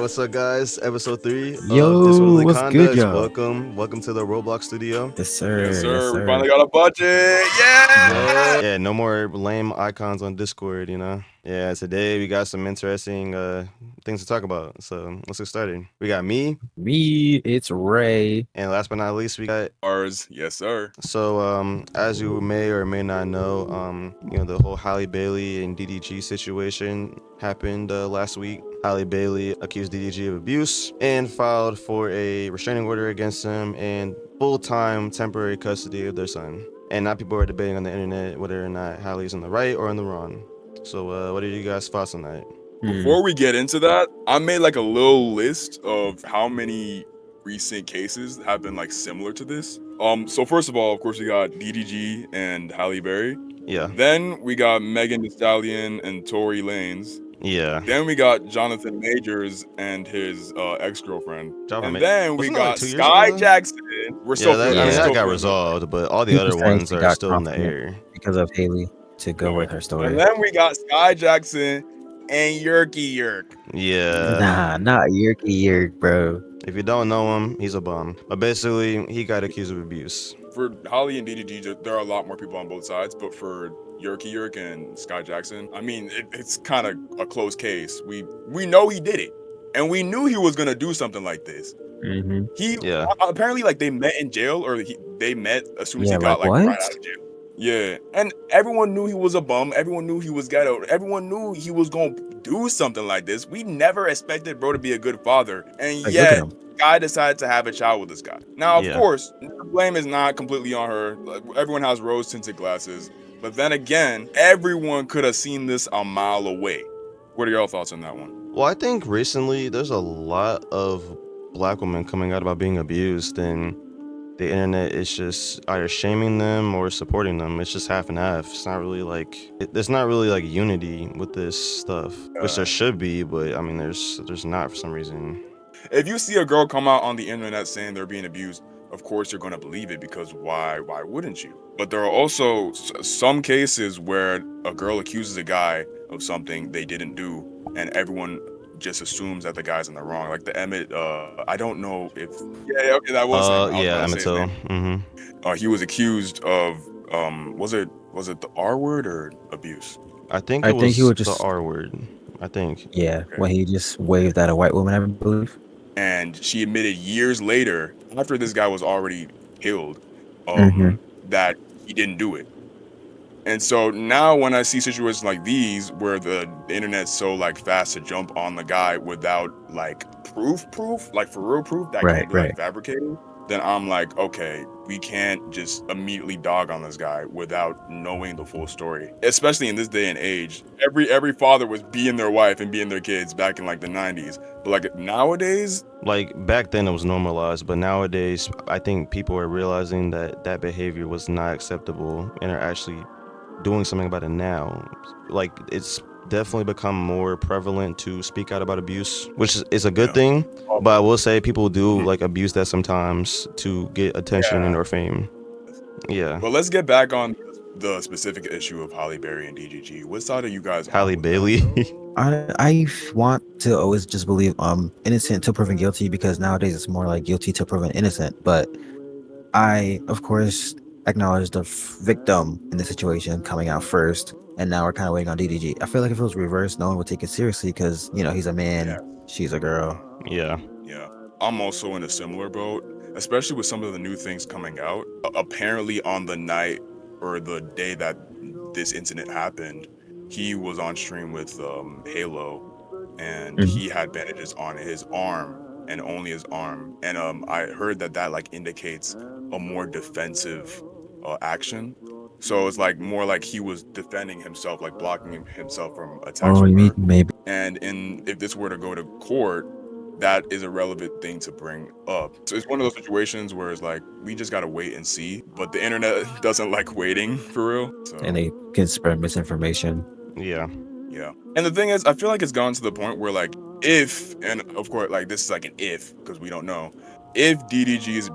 what's up, guys? Episode 3 of This Yo, Was what's good, Wakanda. y'all? Welcome to the Roblox studio. Yes, Yes, sir. Yes, sir. We sir. finally got a budget. Yeah. Yeah, no more lame icons on Discord, you know? Yeah, today we got some interesting things to talk about. So let's get started. We got me, Me, it's Ray. and last but not least, we got. Ours. Yes, sir. So, as you may or may not know, the whole Halle Bailey and DDG situation happened last week. Halle Bailey accused DDG of abuse and filed for a restraining order against him and full-time temporary custody of their son. And now people are debating on the internet whether or not Halle's in the right or in the wrong. So, what are you guys' thoughts on that? Before we get into that, I made like a little list of how many recent cases have been like similar to this. So first of all, of course, we got DDG and Halle Berry. Yeah. Then we got Megan Thee Stallion and Tory Lanez. Yeah. Then we got Jonathan Majors and his ex-girlfriend. Jonathan And Ma- then we wasn't that, like, got 2 years Skai ago? Jackson. We're still Yeah, feeling- that still got feeling resolved, but all the People other saying ones she are got still in the confident air. because of Haley to go with her story. And then we got Skai Jackson and Yerky Yerk. Yeah. Nah, not Yerky Yerk, bro. If you don't know him, he's a bum. But basically, he got accused of abuse. For Holly and DDG, there are a lot more people on both sides, but for Yerky Yerk and Skai Jackson, I mean, it's kind of a close case. We know he did it, and we knew he was gonna do something like this. Mm-hmm. He Yeah. apparently like they met in jail, or they met as soon as Yeah, he got like, right what? out of jail. Yeah, and everyone knew he was a bum. Everyone knew he was ghetto. Everyone knew he was gonna do something like this. We never expected bro to be a good father, and Like, yet look at him. guy decided to have a child with this guy. Now, of Yeah. course, the blame is not completely on her. Like, everyone has rose-tinted glasses, but then again, everyone could have seen this a mile away. What are your thoughts on that one? Well, I think recently there's a lot of black women coming out about being abused, and the internet is just either shaming them or supporting them. It's just half and half. It's not really like there's not really like unity with this stuff, which there should be, but I mean, there's not for some reason. If you see a girl come out on the internet saying they're being abused, of course you're going to believe it, because why wouldn't you? But there are also some cases where a girl accuses a guy of something they didn't do, and everyone just assumes that the guy's in the wrong. Like the Emmett, I don't know if okay, that was him. Yeah, Emmett Till. Mm-hmm. He was accused of was it the R word or abuse? I think I it think he was would just- the R word. I think. Yeah, Okay. when he just waved at a white woman, I believe. And she admitted years later, after this guy was already killed, Mhm. that he didn't do it. And so now when I see situations like these where the internet's so like fast to jump on the guy without like proof, like for real proof that Right, can't be like right. fabricated, then I'm like, okay, we can't just immediately dog on this guy without knowing the full story. Especially in this day and age, every father was beating their wife and beating their kids back in like the 90s. But like nowadays, Like back then it was normalized, but nowadays I think people are realizing that that behavior was not acceptable and are actually doing something about it now. Like it's definitely become more prevalent to speak out about abuse, which is a good thing. But I will say people do like abuse that sometimes to get attention and or fame. Yeah. but let's get back on the specific issue of Halle Berry and DGG. What side are you guys on Halle with that? Bailey. I want to always just believe innocent till proven guilty, because nowadays it's more like guilty till proven innocent. But I, of course, acknowledge the victim in the situation coming out first, and now we're kind of waiting on DDG. I feel like if it was reversed, no one would take it seriously, because he's a man, she's a girl. Yeah. Yeah, I'm also in a similar boat, especially with some of the new things coming out. Apparently on the night or the day that this incident happened, he was on stream with Halo, and he had bandages on his arm and only his arm. And I heard that like indicates a more defensive action. So it's like more like he was defending himself, like blocking himself from attacks. Oh, you mean maybe? And if this were to go to court, that is a relevant thing to bring up. So it's one of those situations where it's like, we just gotta wait and see. But the internet doesn't like waiting, for real. So, And they can spread misinformation. Yeah. yeah. And the thing is, I feel like it's gone to the point where like, if, and of course, like this is like an if, because we don't know, if DDG is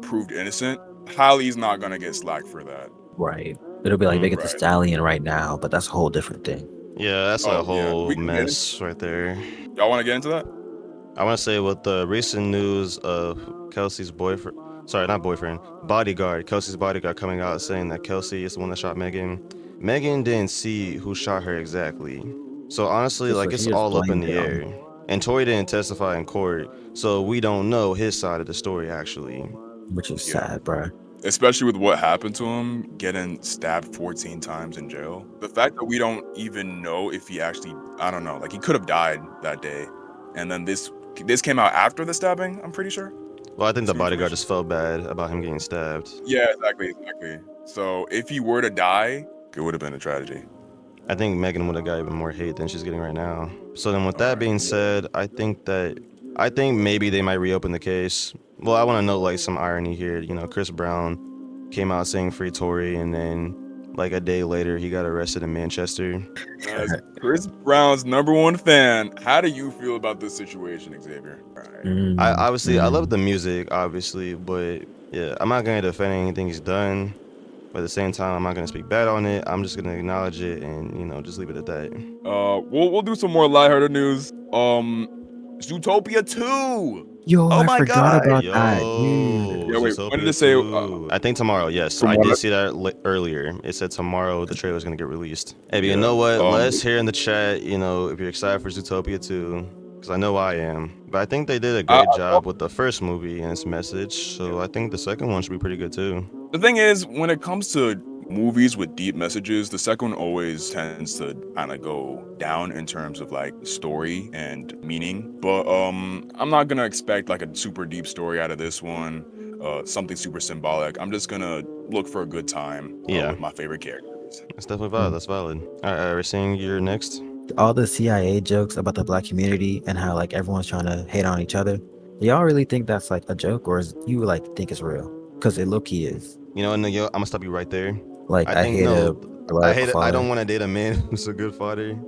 proved innocent, Halle's not gonna get slack for that. Right. It'll be like Megan Thee Right. Stallion right now, but that's a whole different thing. Yeah, that's Oh, a yeah. whole We can get mess right there. Y'all want to get into that? I want to say with the recent news of Kelsey's boyfriend, sorry, not boyfriend, bodyguard, Kelsey's bodyguard coming out saying that Kelsey is the one that shot Megan. Megan didn't see who shot her exactly. So honestly, So like she it's just all up in blamed the him, air. And Tory didn't testify in court, so we don't know his side of the story actually. which is Yeah. sad, bro. Especially with what happened to him, getting stabbed 14 times in jail. The fact that we don't even know if he actually, I don't know, like he could have died that day. And then this came out after the stabbing, I'm pretty sure. Well, I think This the new bodyguard information. just felt bad about him getting stabbed. Yeah, exactly. So if he were to die, it would have been a tragedy. I think Megan would have got even more hate than she's getting right now. So then, with All that right. being said, I think maybe they might reopen the case. Well, I want to note like some irony here. You know, Chris Brown came out saying free Tory, and then like a day later, he got arrested in Manchester. As Chris Brown's #1 fan, how do you feel about this situation, Xavier? All right. I love the music, obviously, but yeah, I'm not gonna defend anything he's done. But at the same time, I'm not gonna speak bad on it. I'm just gonna acknowledge it and just leave it at that. We'll do some more lighthearted news. Zootopia 2. Yo, Oh I my forgot god. about that, dude. Yo, Yeah, wait. When did Zootopia it say? 2. I think tomorrow. Yes, From I what? did see that earlier. It said tomorrow the trailer's gonna get released. Hey, but you Yeah. know what? Let's hear in the chat. If you're excited for Zootopia 2, because I know I am. But I think they did a great job with the first movie and its message. So I think the second one should be pretty good too. The thing is, when it comes to movies with deep messages, the second one always tends to kind of go down in terms of like story and meaning. But I'm not gonna expect like a super deep story out of this one. Something super symbolic. I'm just gonna look for a good time Yeah, with my favorite characters. that's definitely valid. That's valid. All right, we're seeing you're next. All the CIA jokes about the black community and how like everyone's trying to hate on each other. Do y'all really think that's like a joke, or is you like think it's real? Because it low key is. You know what, Nigel? I'm gonna stop you right there. Like I I think hate a no. black I father. don't want to date a man who's a good father.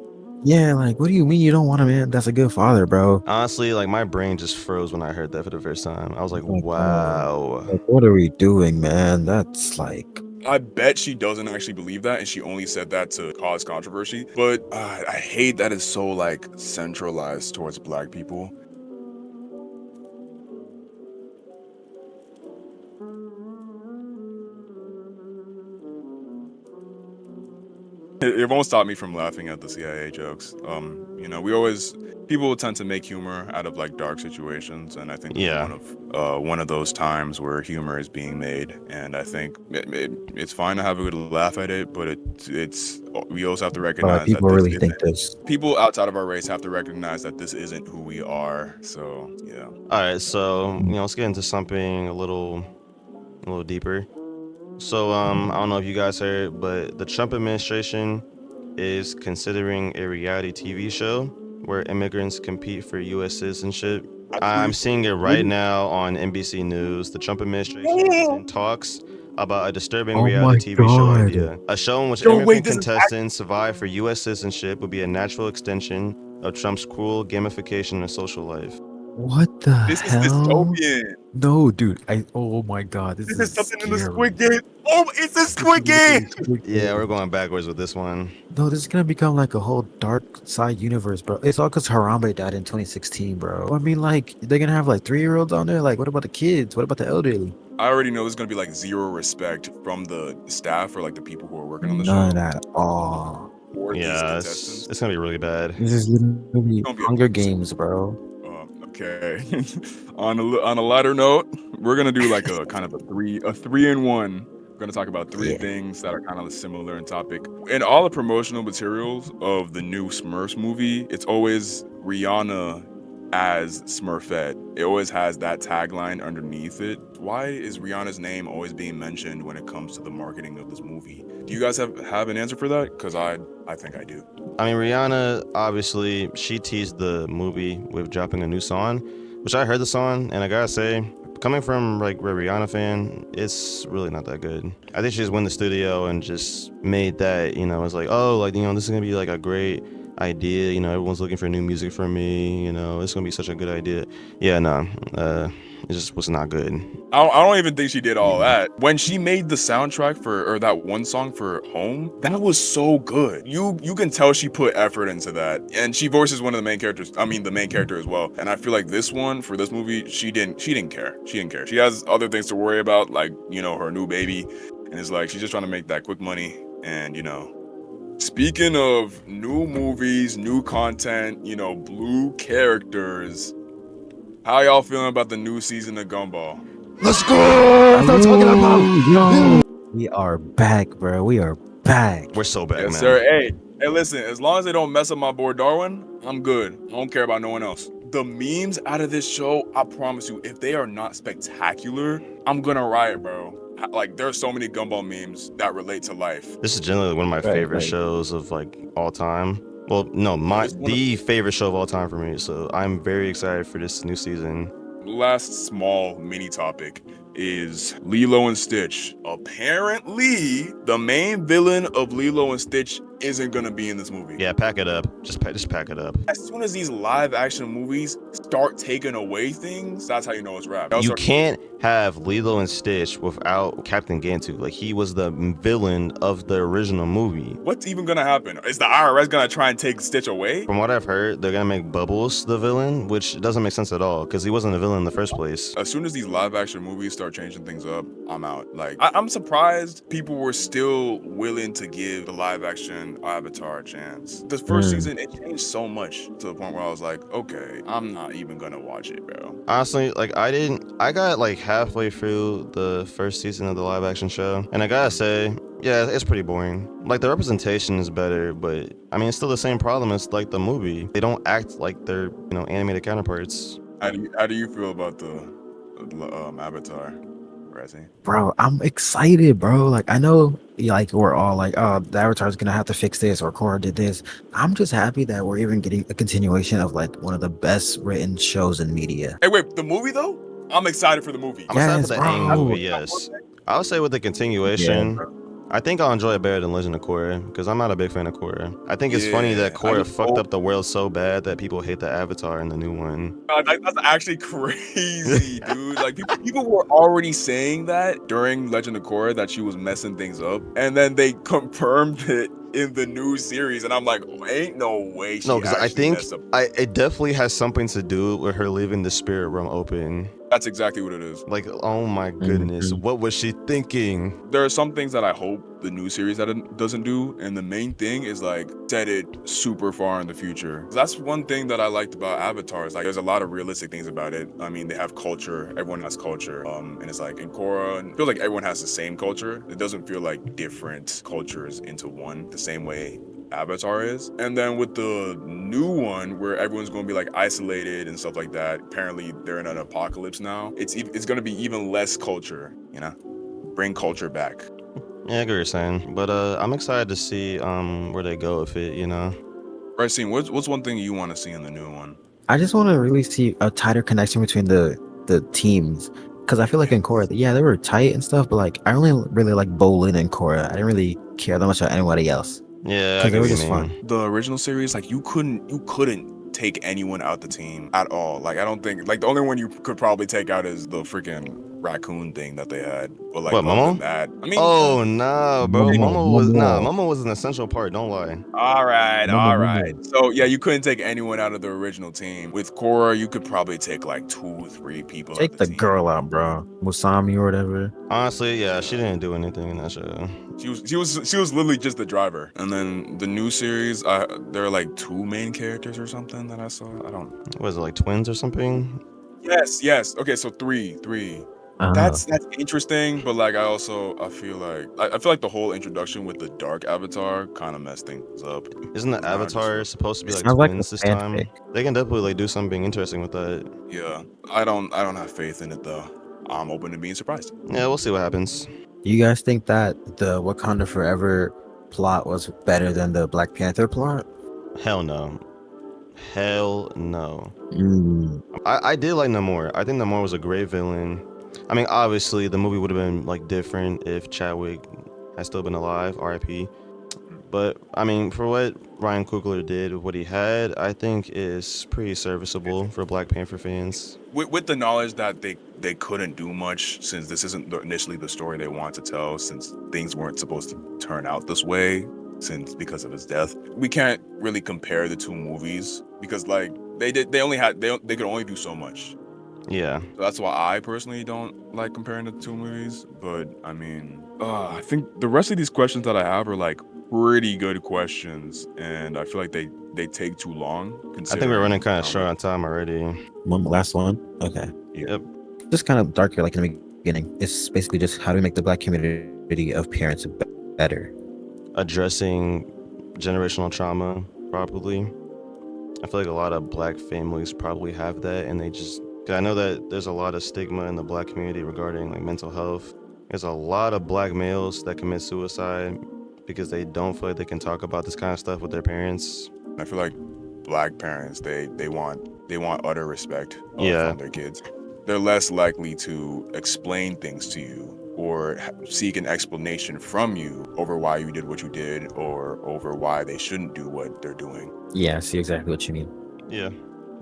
Yeah, like what do you mean you don't want a man that's a good father, bro? Honestly, like my brain just froze when I heard that for the first time. I was like, Like, wow. like what are we doing, man? That's like I bet she doesn't actually believe that, and she only said that to cause controversy. But I hate that it's so like centralized towards black people. It won't stop me from laughing at the CIA jokes. People tend to make humor out of like dark situations, and I think this is Yeah. one of those times where humor is being made, and I think it's fine to have a good laugh at it, but it's we also have to recognize that people really think this. people outside of our race have to recognize that this isn't who we are. So yeah. All right, so let's get into something a little deeper. So I don't know if you guys heard, but the Trump administration is considering a reality TV show where immigrants compete for U.S. citizenship. I'm seeing it right now on NBC News. The Trump administration is in talks about a disturbing Oh reality my TV show god. idea. A show in which Yo, wait, immigrant this is contestants survive for U.S. citizenship would be a natural extension of Trump's cruel gamification of social life. What the this is hell? dystopian. No, dude. Oh my god, this This is is something in the scary. Squid Game. Oh, it's a Squid Game. Yeah, we're going backwards with this one. No, this is gonna become like a whole dark side universe, bro. It's all because Harambe died in 2016, bro. I mean, like, they're gonna have like 3-year-olds on there. Like, what about the kids? What about the elderly? I already know there's gonna be like zero respect from the staff or like the people who are working on the None show at all. for these Yeah, contestants. it's gonna be really bad. This is literally It's gonna be a Hunger mess. Games, bro. Okay. on a lighter note, we're gonna do like a kind of a three in one. We're gonna talk about three Yeah. things that are kind of similar in topic. In all the promotional materials of the new Smurfs movie, it's always Rihanna as Smurfette. It always has that tagline underneath it. Why is Rihanna's name always being mentioned when it comes to the marketing of this movie? Do you guys have an answer for that? Because I think I do. I mean, Rihanna, obviously, she teased the movie with dropping a new song, which I heard the song, and I gotta say, coming from like a Rihanna fan, it's really not that good. I think she just went in the studio and just made that, it's like, oh, like, this is gonna be like a great idea, everyone's looking for new music from me, it's gonna be such a good idea. Yeah, no, It just was not good. I don't even think she did all that. When she made the soundtrack or that one song for Home, that was so good. You can tell she put effort into that, and she voices one of the main characters. I mean, the main character as well. And I feel like this one for this movie, she didn't care. She didn't care. She has other things to worry about, like her new baby, and it's like she's just trying to make that quick money. And speaking of new movies, new content, blue characters. How y'all feeling about the new season of Gumball? Let's go! That's what I'm talking about. Yo, we are back, bro. We are back. We're so back, Yes, man. sir. Hey, listen, as long as they don't mess up my boy Darwin, I'm good. I don't care about no one else. The memes out of this show, I promise you, if they are not spectacular, I'm gonna riot, bro. Like, there are so many Gumball memes that relate to life. This is generally one of my favorite shows of like all time. Well, no, the favorite show of all time for me. So I'm very excited for this new season. Last small mini topic is Lilo and Stitch. Apparently, the main villain of Lilo and Stitch isn't gonna be in this movie. Yeah, pack it up. Just pack it up. As soon as these live action movies start taking away things, that's how you know it's rap. You can't have Lilo and Stitch without Captain Gantu. Like, he was the villain of the original movie. What's even gonna happen? Is the IRS gonna try and take Stitch away? From what I've heard, they're gonna make Bubbles the villain, which doesn't make sense at all because he wasn't a villain in the first place. As soon as these live action movies start changing things up, I'm out. Like, I'm surprised people were still willing to give the live action Avatar a chance. The first season, it changed so much to the point where I was like, okay, I'm not even gonna watch it, bro. Honestly, like, I got like halfway through the first season of the live action show, and I gotta say, yeah, it's pretty boring. Like, the representation is better, but I mean, it's still the same problem as like the movie. They don't act like their animated counterparts. How do you feel about the Avatar? Bro, I'm excited, bro. Like, I know, like, we're all like, oh, the Avatar's gonna have to fix this, or Korra did this. I'm just happy that we're even getting a continuation of like one of the best written shows in media. Hey, wait, the movie though? I'm excited for the movie. I'm excited for the Aang movie, yes. I would say with the continuation, I think I'll enjoy it better than Legend of Korra, because I'm not a big fan of Korra. I think it's funny that Korra fucked up the world so bad that people hate the Avatar in the new one. That's actually crazy, dude. Like, people were already saying that during Legend of Korra, that she was messing things up, and then they confirmed it in the new series, and I'm like, ain't no way she. No, because I think it definitely has something to do with her leaving the spirit realm open. That's exactly what it is. Like, oh my goodness, what was she thinking? There are some things that I hope the new series that doesn't do, and the main thing is like set it super far in the future. That's one thing that I liked about Avatar. Is like there's a lot of realistic things about it. I mean, they have culture. Everyone has culture. And it's like in Korra, I feel like everyone has the same culture. It doesn't feel like different cultures into one the same way Avatar is. And then with the new one where everyone's going to be like isolated and stuff like that, apparently they're in an apocalypse now. It's going to be even less culture, bring culture back. Yeah, I get what you're saying, but I'm excited to see where they go with it, Right, Scene, what's one thing you want to see in the new one? I just want to really see a tighter connection between the teams, because I feel like in Korra, yeah, they were tight and stuff, but like I only really like Bolin and Korra. I didn't really care that much about anybody else. Yeah, because they were just fun. The original series, like you couldn't take anyone out the team at all. Like I don't think, like the only one you could probably take out is the freaking raccoon thing that they had. But like, what, Momo? That, I mean, oh no, bro, Momo was an essential part. Don't lie. All right. So yeah, you couldn't take anyone out of the original team. With Korra, you could probably take like 2-3 people. Take out the team. girl out, bro. Musami or whatever. Honestly, yeah, she didn't do anything in that show. She was literally just the driver. And then the new series, there are like 2 main characters or something that I saw. I don't. Was it like twins or something? Yes. Okay, so 3. That's interesting, but like I feel like the whole introduction with the dark Avatar kind of messed things up. Isn't the Avatar supposed to be like twins this time? They can definitely like do something interesting with that. Yeah, I don't have faith in it though. I'm open to being surprised. Yeah, we'll see what happens. You guys think that the Wakanda Forever plot was better than the Black Panther plot? Hell no. I did like Namor. I think Namor was a great villain. I mean, obviously, the movie would have been like different if Chadwick had still been alive, R.I.P. But I mean, for what Ryan Coogler did with what he had, I think is pretty serviceable for Black Panther fans. With the knowledge that they couldn't do much, since this isn't initially the story they want to tell, since things weren't supposed to turn out this way, because of his death, we can't really compare the two movies because like they could only do so much. Yeah. So that's why I personally don't like comparing the two movies. But I mean, I think the rest of these questions that I have are like pretty good questions, and I feel like they take too long. I think we're running kind of how short many- on time already. One last one. Okay. Yep. Just kind of darker, like in the beginning. It's basically just how do we make the Black community of parents better? Addressing generational trauma properly. I feel like a lot of Black families probably have that, and they just. 'Cause I know that there's a lot of stigma in the Black community regarding like mental health. There's a lot of Black males that commit suicide because they don't feel like they can talk about this kind of stuff with their parents. I feel like Black parents they want utter respect Yeah. from their kids. They're less likely to explain things to you or seek an explanation from you over why you did what you did or over why they shouldn't do what they're doing. Yeah, I see exactly what you mean. Yeah,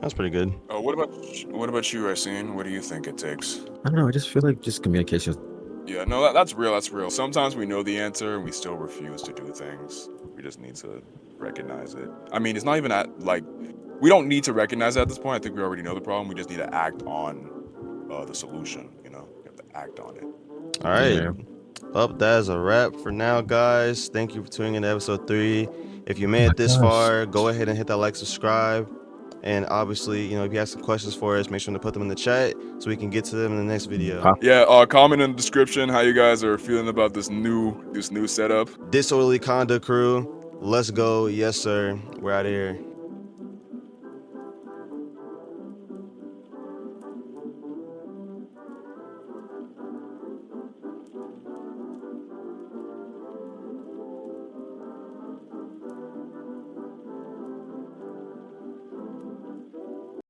that's pretty good. What about you, Racine? What do you think it takes? I don't know. I just feel like just communication. Yeah, no, that's real. That's real. Sometimes we know the answer and we still refuse to do things. We just need to recognize it. I mean, it's not even we don't need to recognize it at this point. I think we already know the problem. We just need to act on the solution. You know, we have to act on it. All right. Yeah. Well, that is a wrap for now, guys. Thank you for tuning in to episode 3. If you made my it this gosh. far, go ahead and hit that like, subscribe. And obviously, if you have some questions for us, make sure to put them in the chat so we can get to them in the next video. Yeah, comment in the description how you guys are feeling about this new setup. Disorderly Conduct crew, let's go. Yes, sir. We're out of here.